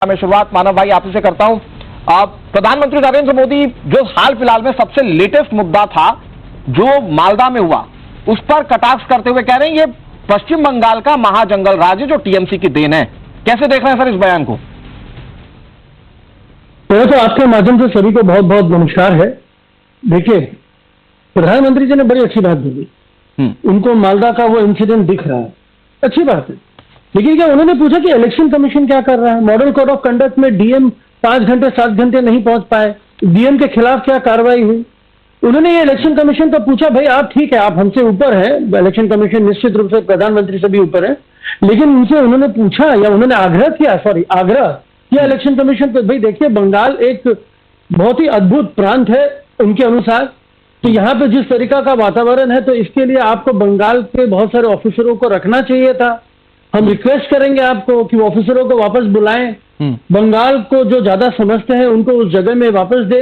मैं शुरुआत मानव भाई आपसे से करता हूं। प्रधानमंत्री नरेंद्र मोदी जो हाल फिलहाल में सबसे लेटेस्ट मुद्दा था जो मालदा में हुआ, उस पर कटाक्ष करते हुए कह रहे हैं ये पश्चिम बंगाल का महाजंगल राज है जो टीएमसी की देन है। कैसे देख रहे हैं सर इस बयान को? तो आपके माध्यम से सभी को बहुत बहुत नमस्कार है। देखिए, प्रधानमंत्री जी ने बड़ी अच्छी बात बोली, उनको मालदा का वो इंसिडेंट दिख रहा है, अच्छी बात है। लेकिन क्या उन्होंने पूछा कि इलेक्शन कमीशन क्या कर रहा है? मॉडल कोड ऑफ कंडक्ट में डीएम 5 घंटे 7 घंटे नहीं पहुंच पाए, डीएम के खिलाफ क्या कार्रवाई हुई? उन्होंने ये इलेक्शन कमीशन का पूछा, भाई आप ठीक है, आप हमसे ऊपर है, इलेक्शन कमीशन निश्चित रूप से प्रधानमंत्री से भी ऊपर है, लेकिन उनसे उन्होंने पूछा या उन्होंने आग्रह किया इलेक्शन कमीशन पे, भाई देखिए बंगाल एक बहुत ही अद्भुत प्रांत है उनके अनुसार, तो यहाँ पे जिस तरीका का वातावरण है तो इसके लिए आपको बंगाल के बहुत सारे ऑफिसरों को रखना चाहिए था। हम रिक्वेस्ट करेंगे आपको कि ऑफिसरों को वापस बुलाएं, बंगाल को जो ज्यादा समझते हैं उनको उस जगह में वापस दे।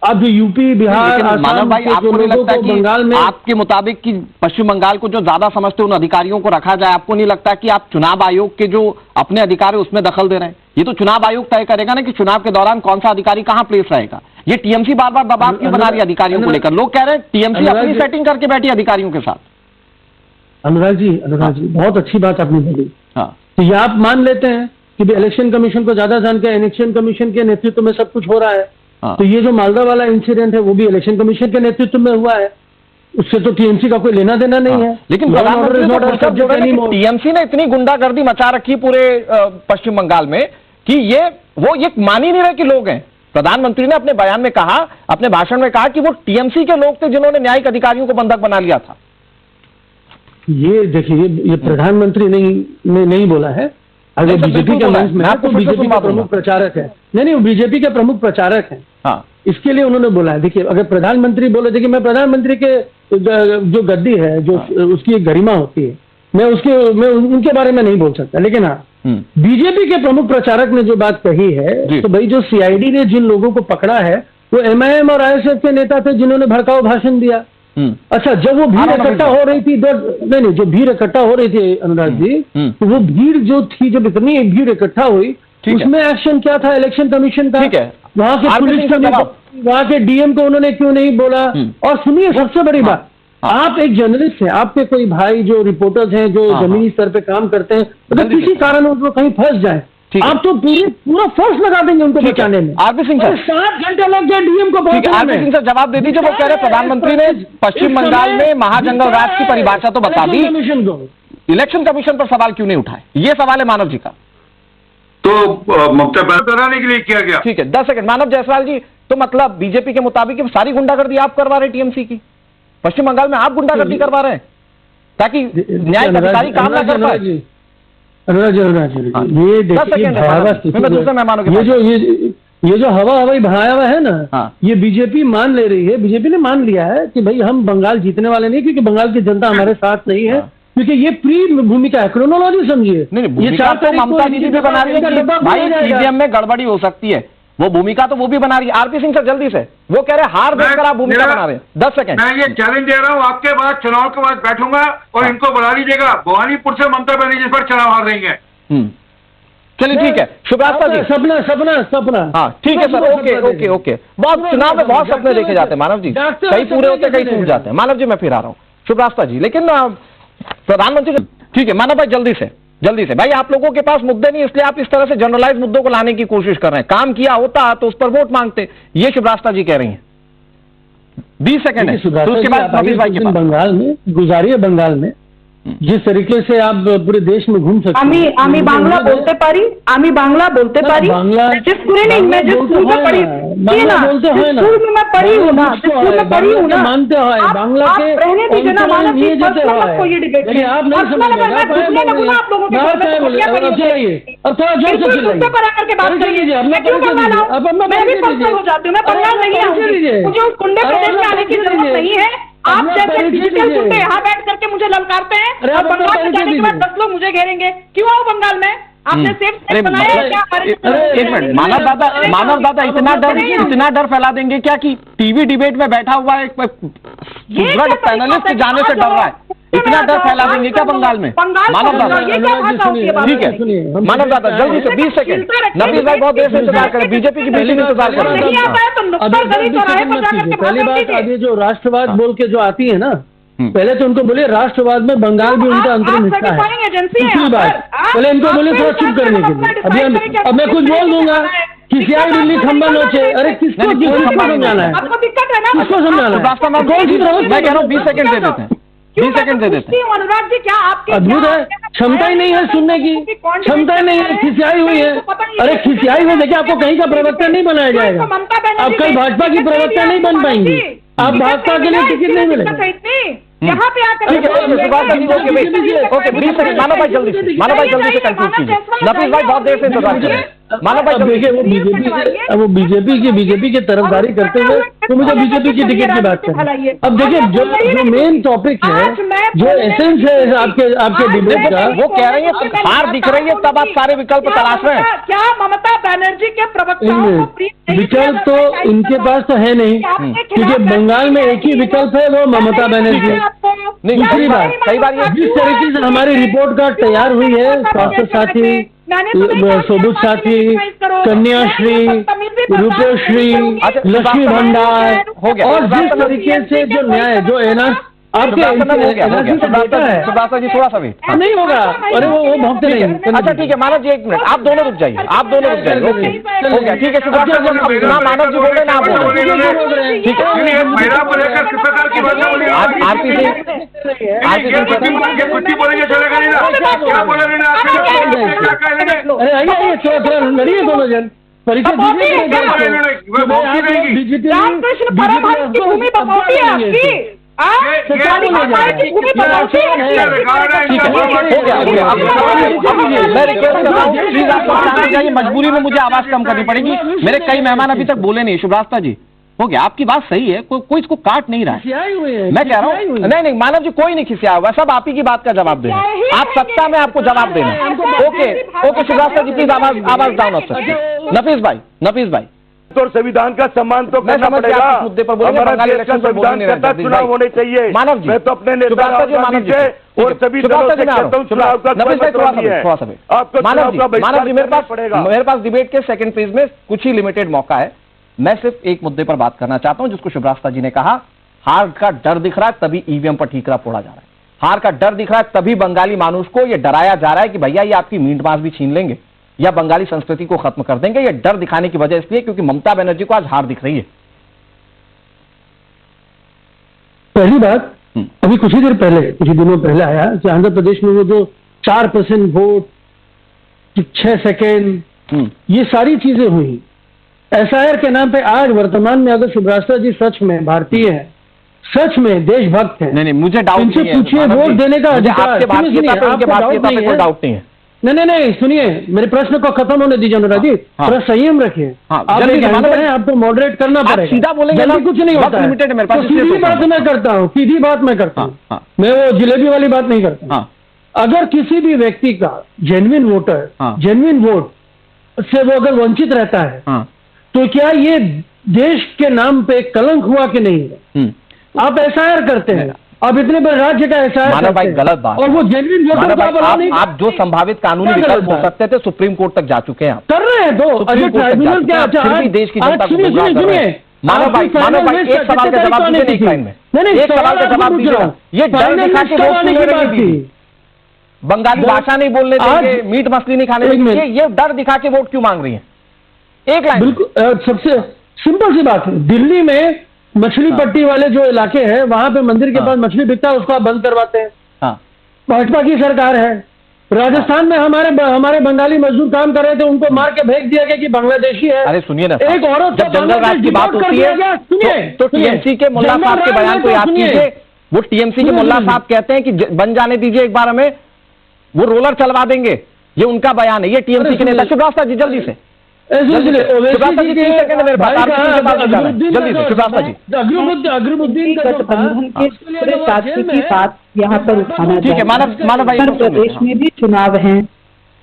अब जो यूपी बिहार आसाम भाई, आपको नहीं लगता कि बंगाल में आपके मुताबिक कि पश्चिम बंगाल को जो ज्यादा समझते हैं उन अधिकारियों को रखा जाए? आपको नहीं लगता कि आप चुनाव आयोग के जो अपने अधिकार है उसमें दखल दे रहे हैं? ये तो चुनाव आयोग तय करेगा ना कि चुनाव के दौरान कौन सा अधिकारी कहां प्लेस रहेगा। ये टीएमसी बार बार दबाव क्यों बना रही है अधिकारियों को लेकर? लोग कह रहे हैं टीएमसी अपनी सेटिंग करके बैठी अधिकारियों के साथ। अनुराग जी बहुत अच्छी बात आपने बोली। हाँ, तो ये आप मान लेते हैं कि इलेक्शन कमीशन को ज्यादा जानकारी, इलेक्शन कमीशन के नेतृत्व में सब कुछ हो रहा है। तो ये जो मालदा वाला इंसिडेंट है वो भी इलेक्शन कमीशन के नेतृत्व में हुआ है, उससे तो टीएमसी का कोई लेना देना नहीं है। लेकिन प्रधानमंत्री टीएमसी ने इतनी गुंडागर्दी मचा रखी पूरे पश्चिम बंगाल में कि वो ये मान ही नहीं रहे कि लोग हैं। प्रधानमंत्री ने अपने बयान में कहा, अपने भाषण में कहा कि वो टीएमसी के लोग थे जिन्होंने न्यायिक अधिकारियों को बंधक बना लिया था। ये देखिए, ये प्रधानमंत्री नहीं बोला है। अगर बीजेपी के मंच में है तो बीजेपी का प्रमुख प्रचारक है। नहीं, वो बीजेपी के प्रमुख प्रचारक हैं। हाँ, इसके लिए उन्होंने बोला है। देखिए, अगर प्रधानमंत्री बोले, देखिए मैं प्रधानमंत्री के जो गद्दी है, जो उसकी एक गरिमा होती है, मैं उनके बारे में नहीं बोल सकता। लेकिन हाँ, बीजेपी के प्रमुख प्रचारक ने जो बात कही है, तो भाई जो सीआईडी ने जिन लोगों को पकड़ा है वो एमआईएम और आईएसएफ के नेता थे जिन्होंने भड़काऊ भाषण दिया। अच्छा, जब वो भीड़ इकट्ठा हो रही थी, नहीं, जो भीड़ इकट्ठा हो रही थी अनुराग जी, तो वो भीड़ जो थी, जब इतनी भीड़ इकट्ठा हुई, उसमें एक्शन क्या था इलेक्शन कमीशन का? वहां के पुलिस वहां के डीएम को उन्होंने क्यों नहीं बोला? और सुनिए, सबसे बड़ी बात, आप एक जर्नलिस्ट हैं, आपके कोई भाई जो रिपोर्टर्स हैं, जो जमीनी स्तर पे काम करते हैं, अगर किसी कारण वो कहीं फंस जाए, आप तो पूरा फोर्स लगा देंगे उनको बचाने में। आरपी सिंह सर, 7 घंटे लग गए डीएम को। आरपी सिंह सर जवाब दे दीजिए। वो कह रहे प्रधानमंत्री ने पश्चिम बंगाल में महाजंगल राज की परिभाषा तो बता दी, इलेक्शन कमीशन पर सवाल क्यों नहीं उठाए? ये सवाल है मानव जी का। तो ममता बनाने के लिए किया गया। ठीक है, 10 सेकंड। मानव जायसवाल जी, तो मतलब बीजेपी के मुताबिक सारी गुंडागर्दी आप करवा रहे टीएमसी की? पश्चिम बंगाल में आप गुंडागर्दी करवा रहे हैं ताकि न्याय अधिकारी काम ना कर पाए? अनुराग जी, ये देखिए भयावह स्थिति, ये जो हवाई भराया हुआ है ना, ये बीजेपी मान ले रही है। बीजेपी ने मान लिया है कि भाई हम बंगाल जीतने वाले नहीं, क्योंकि बंगाल की जनता हमारे साथ नहीं है, क्योंकि ये प्री भूमिका है, क्रोनोलॉजी समझिए। ये 4 तो ममता दीदी भी बना रही है कि भाई ईवीएम में गड़बड़ी हो सकती है, वो भूमिका तो वो भी बना रही है। आरपी सिंह सर जल्दी से, वो कह रहे हार देखकर आप भूमिका बना रहे हैं। 10 सेकंड। मैं ये चैलेंज दे रहा हूँ, आपके बाद चुनाव के बाद बैठूंगा और इनको बुला लीजिएगा। भवानीपुर से ममता बनर्जी पर चुनाव हार रही है। चलिए ठीक है, शुभरास्ता जी। सपना हाँ ठीक है सर, ओके। बहुत चुनाव में बहुत सपने देखे जाते हैं मानव जी, कहीं पूरे होते कहीं टूट जाते हैं। मानव जी मैं फिर आ रहा हूँ, शुभरास्ता जी। लेकिन प्रधानमंत्री, ठीक है मानव भाई, जल्दी से भाई, आप लोगों के पास मुद्दे नहीं, इसलिए आप इस तरह से जनरलाइज मुद्दों को लाने की कोशिश कर रहे हैं। काम किया होता तो उस पर वोट मांगते, ये शुभरास्ता जी कह रही हैं। 20 सेकंड है, तो उसके बाद भाई के पास बंगाल में गुजारिए। बंगाल में जिस तरीके से आप पूरे देश में घूम सकते हैं। আমি বাংলা বলতে পারি, जिस स्कूल में मैं जिस स्कूल में पढ़ी, स्कूल में मैं पढ़ी हूँ ना, स्कूल में पढ़ी हूँ ना, मानते हैं बांग्ला के रहने दीजिए ना मानव जी, आपको ये डिबेट है। आप नहीं समझ आप लोगों के अब थोड़ा जोर से चिल्लाइए, पर आकर के बात कीजिए। मैं क्यों बंगाल आऊँ? मैं भी पर्सनल हो जाती हूँ, मैं बंगाल नहीं आऊँगी, मुझे उस कुंडे प्रदेश में आने की जरूरत नहीं है। आप जैसे डिजिटल कुत्ते यहाँ बैठ करके मुझे ललकारते हैं और बंगाल में जाने के बाद 10 लोग मुझे घेरेंगे। क्यों आओ बंगाल में? आपने सिर्फ अरे बनाया क्या? एक मिनट, मानव दादा इतना डर फैला देंगे क्या कि टीवी डिबेट में बैठा हुआ एक सुदृढ़ पैनलिस्ट जाने से डर रहा है? इतना डर फैला देंगे क्या बंगाल में? मानव दादा ठीक है, मानव दादा जल्दी से 20 सेकंड। नफीस भाई बहुत देर से इंतजार करें, बीजेपी की मीटिंग इंतजार कर रहे हैं। पहली बात, अब ये जो राष्ट्रवाद बोल के जो आती है ना, पहले तो उनको बोले राष्ट्रवाद में बंगाल भी उनका अंतरिम हिस्सा है। दूसरी बात, पहले इनको बोले थोड़ा चुप करने के लिए। अब मैं कुछ बोल दूंगा, किसियाई दिल्ली खंबा नोचे, अरे किसको समझाना है? आपको दिक्कत है ना? किसको समझाना है? मैं कह रहा हूँ 20 सेकंड दे देते हैं, 20 सेकंड दे देते हैं। अनुराग जी, क्या आपकी अद्भुत है, क्षमता ही नहीं है सुनने की, क्षमता ही नहीं है, खिसियाई हुई है। अरे खिसियाई हुई देखिए, आपको कहीं का प्रवक्ता नहीं बनाया जाएगा, आप कल भाजपा की प्रवक्ता नहीं बन पाएंगी, आप भाजपा के लिए टिकट नहीं मिलेगा। यहाँ पे आकर ठीक है, ओके 20 सेकंड। मानव भाई जल्दी से कंक्लूड कीजिए। नफीस भाई बहुत देर से इंतजार कर रहे हैं। मानव भाई देखिए, वो बीजेपी की तरफदारी करते हुए तो मुझे बीजेपी की टिकट की बात करें। अब देखिए, जो मेन टॉपिक है, जो एसेंस है आपके डिबेट का, वो कह रही है हार दिख रही है, तब आप सारे विकल्प तलाश रहे हैं। क्या ममता बनर्जी के प्रवक्ता विकल्प तो इनके पास तो है नहीं, क्योंकि बंगाल में एक ही विकल्प है, वो ममता बनर्जी। दूसरी बात, कई बार ये जिस तरीके से हमारी रिपोर्ट कार्ड तैयार हुई है, स्वास्थ्य साथी, सबुज साथी, कन्याश्री, रूपश्री, लक्ष्मी भंडार, और जिस तरीके से जो न्याय, जो आपके जी थोड़ा सा भी नहीं होगा। अरे वो भौंकते नहीं। अच्छा ठीक है, मानव जी 1 मिनट, आप दोनों रुक जाइए, ओके हो गया, ठीक है। सुभाष ना मानव जी बोल रहे ना आप बोल रहे हैं, ठीक है। मेरा बोलेगा किस प्रकार की बात बोली? आरपी सिंह कुछ बोलेंगे चलेगा नहीं ना? क्या बोलेंगे ना? अरे आइए थोड़ा लड़िए दोनों जन, परिचय बीजेपी मजबूरी में मुझे आवाज कम करनी पड़ेगी, मेरे कई मेहमान अभी तक बोले नहीं। शुभरास्ता जी हो गया, आपकी बात सही है, कोई इसको काट नहीं रहा है। मैं कह रहा हूँ नहीं मानव जी कोई नहीं खिसिया हुआ, सब आप ही की बात का जवाब देना, आप सत्ता में आपको जवाब देना। ओके शुभरास्ता जी प्लीज आवाज डाउन ऑफ सकते। नफीस भाई तो संविधान का सम्मान तो करना पड़ेगा। मुद्दे पर बोलेंगे, बंगाली इलेक्शन पर बोलने नहीं रहता, चुनाव होने चाहिए। मानव जी मैं तो अपने नेता और सभी दलों से कहता हूं, चुनाव का मानव जी मेरे पास डिबेट के सेकंड फेज में कुछ ही लिमिटेड मौका है। मैं सिर्फ एक मुद्दे पर बात करना चाहता हूं, जिसको शुभरास्ता जी ने कहा, हार का डर दिख रहा है तभी ईवीएम पर ठीकरा फोड़ा जा रहा है। हार का डर दिख रहा है तभी बंगाली मानुष को यह डराया जा रहा है कि भैया ये आपकी मीट मांस भी छीन लेंगे या बंगाली संस्कृति को खत्म कर देंगे। यह डर दिखाने की वजह इसलिए क्योंकि ममता बनर्जी को आज हार दिख रही है। पहली बात, अभी कुछ ही देर पहले, कुछ ही दिनों पहले आया कि आंध्र प्रदेश में वो जो 4% वोट, 6 सेकेंड, ये सारी चीजें हुई एसआईआर के नाम पे। आज वर्तमान में अगर शुभरास्ता जी सच में भारतीय है, सच में देशभक्त है, नहीं मुझे डाउट नहीं है, पूछिए वोट देने का अधिकार, आपके भारतीयता पे उनके भारतीयता पे कोई डाउट नहीं है। नहीं सुनिए, मेरे प्रश्न को खत्म होने दीजिए अनुराग जी, थोड़ा संयम रखिए। आप आपको मॉडरेट करना पड़ेगा, सीधा बोलेंगे जल्दी कुछ नहीं होता है। तो सीधी बात मैं करता हूँ, सीधी बात मैं करता हूँ, मैं वो जिलेबी वाली बात नहीं करता। अगर किसी भी व्यक्ति का जेन्युइन वोटर, जेन्युइन वोट से वो अगर वंचित रहता है, तो क्या ये देश के नाम पे कलंक हुआ कि नहीं है? आप एसआईआर करते हैं, अब इतने बड़े राज्य का एसआईआर मानव भाई गलत बात, और वो जेन्युइन वोटर आप जो संभावित कानूनी विकल्प हो सकते थे सुप्रीम कोर्ट तक जा चुके हैं, कर रहे हैं। तो ट्राइब्यूनल क्या, फिर भी देश की जनता को गुमराह कर रहे हैं। मानव भाई एक सवाल का जवाब दीजिए, एक लाइन में एक सवाल का जवाब दीजिए। ये डर दिखा के वोट क्यों ले रही थी? बंगाली भाषा नहीं बोलने देंगे, मीट मछली नहीं खाने देंगे, ये डर दिखा के वोट क्यों मांग रही है? एक लाइन। बिल्कुल सबसे सिंपल सी बात है, दिल्ली में मछली पट्टी वाले जो इलाके हैं, वहां पे मंदिर के पास मछली बिकता है, उसको आप बंद करवाते हैं। भाजपा की सरकार है। राजस्थान में हमारे बंगाली मजदूर काम कर रहे थे, उनको मार के भेज दिया गया कि बांग्लादेशी है। अरे सुनिए ना, एक औरत जब जंगल राज की बात होती है, सुनिए तो टीएमसी के मुल्ला साहब के बयान को याद कीजिए। वो टीएमसी के मुल्ला साहब कहते हैं कि बन जाने दीजिए एक बार हमें, वो रोलर चलवा देंगे, ये उनका बयान है। ये टीएमसी के नेता शुभरास्ता जी जल्दी से अग्रुद्दीन की बात यहाँ पर उठाना, ठीक है। मानव भाई प्रदेश में भी चुनाव हैं,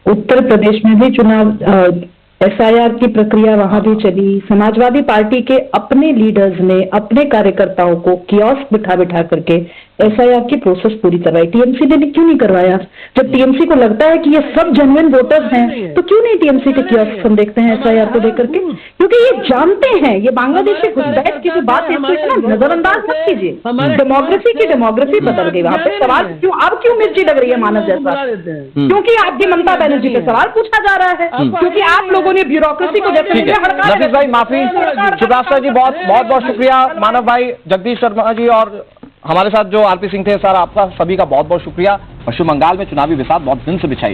उत्तर प्रदेश में भी चुनाव एसआईआर की प्रक्रिया वहां भी चली। समाजवादी पार्टी के अपने लीडर्स ने अपने कार्यकर्ताओं को कियोस्क बिठा बिठा करके एसआईआर की प्रोसेस पूरी करवाई। टीएमसी ने क्यों नहीं करवाया? जब टीएमसी को लगता है कि ये सब जेन्युइन वोटर्स हैं, तो क्यों नहीं टीएमसी के कियोस्क हम देखते हैं एसआईआर को लेकर के? क्योंकि ये जानते हैं ये बांग्लादेशी घुसपैठ की जो बात है, इसको इतना नजरअंदाज मत कीजिए। डेमोक्रेसी की डेमोक्रेसी बदल गई वहां पे। सवाल क्यों अब क्यों मिर्ची लग रही है मानव जैसा? क्योंकि आपकी ममता बनर्जी पे सवाल पूछा जा रहा है, क्योंकि आप लोगों ने ब्यूरोक्रेसी को जैसे ठीक है नफीस भाई, माफी। शिवराज जी बहुत बहुत शुक्रिया। मानव भाई, जगदीश शर्मा जी और हमारे साथ जो आरपी सिंह थे, सर आपका सभी का बहुत बहुत शुक्रिया। पश्चिम बंगाल में चुनावी बिसात बहुत दिन से बिछाई।